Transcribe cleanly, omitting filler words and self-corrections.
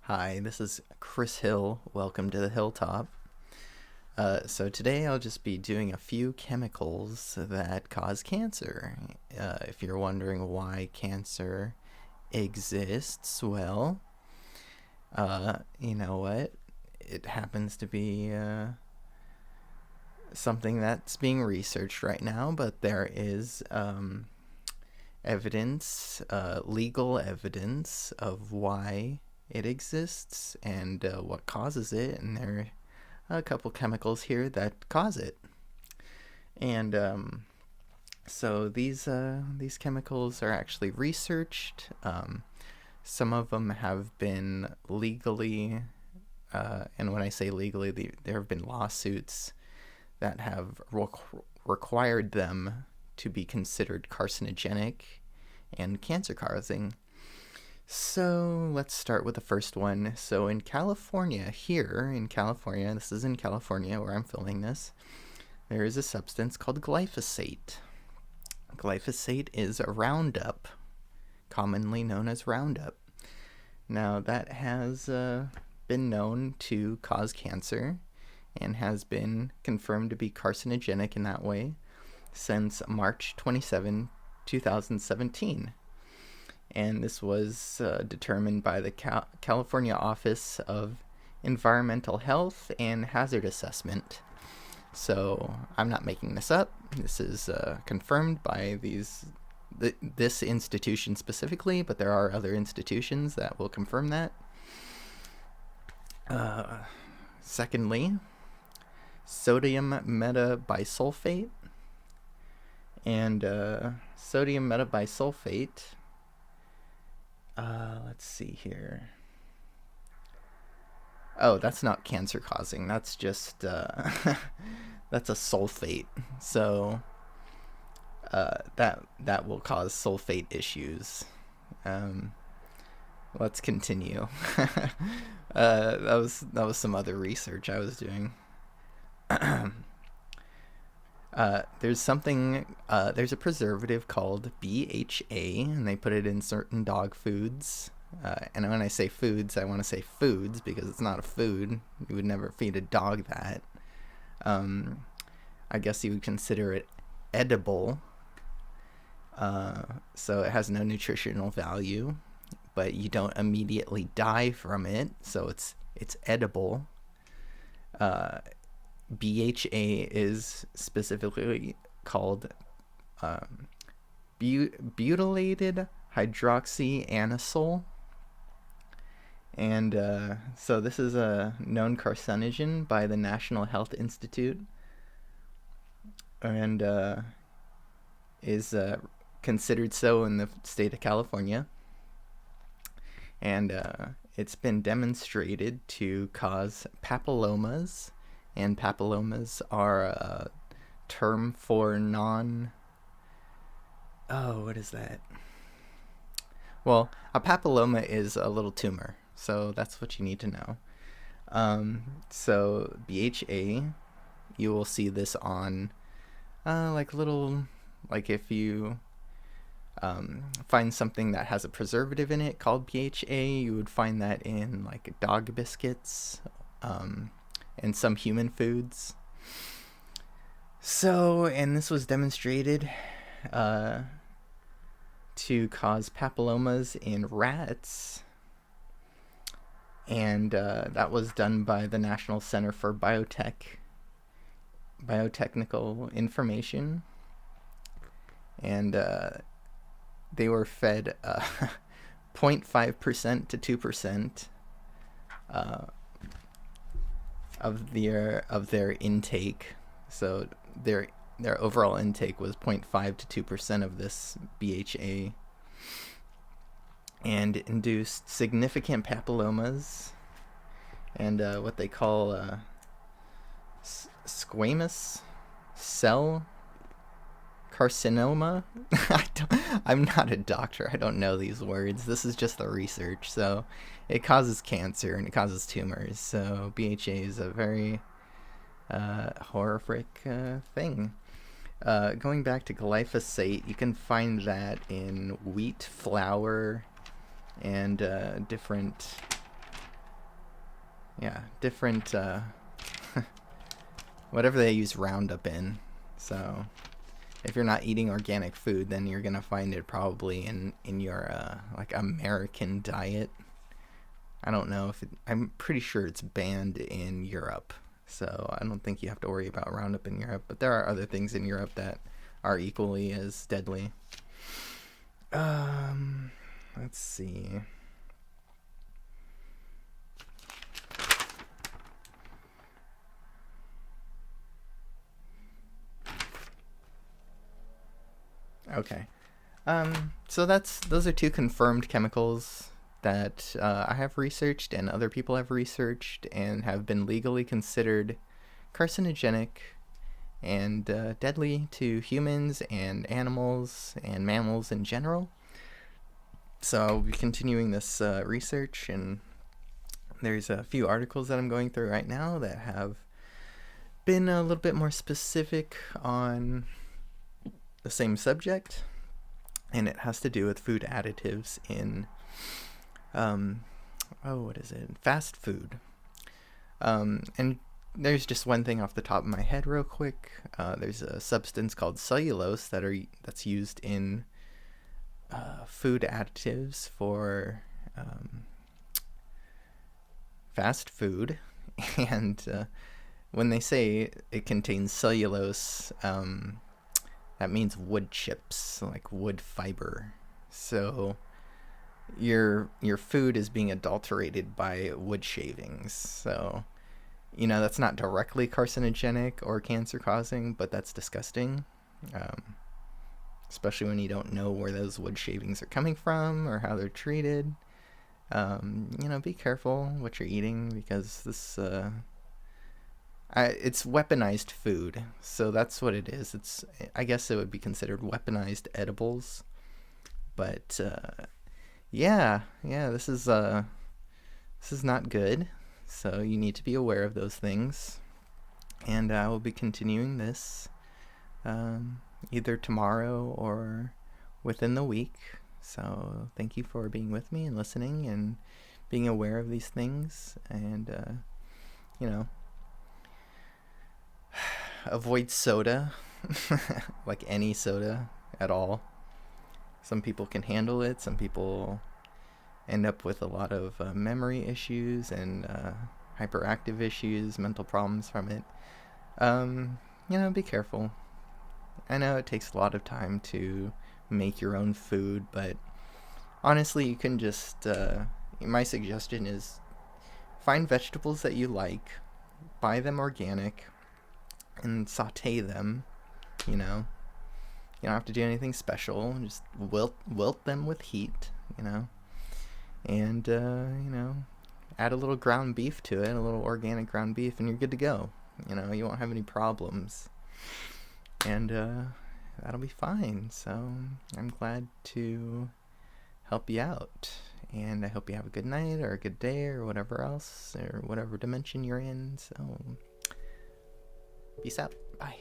Hi, this is Chris Hill. Welcome to the Hilltop. So today I'll just be doing a few chemicals that cause cancer. If you're wondering why cancer exists, well, you know what? It happens to be something that's being researched right now, but there is evidence, legal evidence of why it exists and what causes it, and there are a couple chemicals here that cause it. And so these chemicals are actually researched. Some of them have been legally, and when I say legally, there have been lawsuits that have required them to be considered carcinogenic and cancer-causing. So let's start with the first one. So in California, this is in California where I'm filming this, there is a substance called glyphosate. Glyphosate is a Roundup, commonly known as Roundup. Now that has been known to cause cancer and has been confirmed to be carcinogenic in that way since March 27, 2017. And this was determined by the California Office of Environmental Health and Hazard Assessment. So I'm not making this up. This is confirmed by this institution specifically, but there are other institutions that will confirm that. Secondly, sodium metabisulfate. And sodium metabisulfate, let's see here. Oh, that's not cancer causing. That's just that's a sulfate. So that will cause sulfate issues. Let's continue. That was some other research I was doing. There's a preservative called BHA, and they put it in certain dog foods. And when I say foods, I want to say foods because it's not a food. You would never feed a dog that. I guess you would consider it edible. So it has no nutritional value, but you don't immediately die from it, so it's edible. BHA is specifically called butylated hydroxyanisole. And so this is a known carcinogen by the National Health Institute and is considered so in the state of California. And it's been demonstrated to cause papillomas. And papillomas are a term for what is that? Well, a papilloma is a little tumor, so that's what you need to know. So BHA, you will see this on if you find something that has a preservative in it called BHA, you would find that in like dog biscuits, and some human foods. So, and this was demonstrated to cause papillomas in rats, and that was done by the National Center for Biotechnical Information, and they were fed 0.5% to 2% of their intake. So their overall intake was 0.5 to 2% of this BHA, and induced significant papillomas and what they call squamous cell carcinoma. I'm not a doctor. I don't know these words. This is just the research. So it causes cancer and it causes tumors. So BHA is a very horrific thing. Going back to glyphosate, you can find that in wheat flour and different whatever they use Roundup in. So if you're not eating organic food, then you're gonna find it probably in your like American diet. I don't know if I'm pretty sure it's banned in Europe, so I don't think you have to worry about Roundup in Europe. But there are other things in Europe that are equally as deadly. Let's see. Okay. So those are two confirmed chemicals that I have researched and other people have researched and have been legally considered carcinogenic and deadly to humans and animals and mammals in general. So I'll be continuing this research, and there's a few articles that I'm going through right now that have been a little bit more specific on the same subject, and it has to do with food additives in fast food. And there's just one thing off the top of my head real quick. There's a substance called cellulose that's used in food additives for fast food, and when they say it contains cellulose, that means wood chips, like wood fiber. So your food is being adulterated by wood shavings. So, that's not directly carcinogenic or cancer causing, but that's disgusting. Especially when you don't know where those wood shavings are coming from or how they're treated. Be careful what you're eating, because this it's weaponized food, so that's what it is. I guess it would be considered weaponized edibles, but this is not good. So you need to be aware of those things, and I will be continuing this either tomorrow or within the week. So thank you for being with me and listening and being aware of these things, and avoid soda, like any soda at all. Some people can handle it. Some people end up with a lot of memory issues and hyperactive issues, mental problems from it. Be careful. I know it takes a lot of time to make your own food, but honestly, you can just, my suggestion is find vegetables that you like, buy them organic, and saute them. You don't have to do anything special. Just wilt them with heat, and add a little ground beef to it, a little organic ground beef, and you're good to go. You won't have any problems, and that'll be fine. So I'm glad to help you out, and I hope you have a good night or a good day or whatever else, or whatever dimension you're in. So peace out. Bye.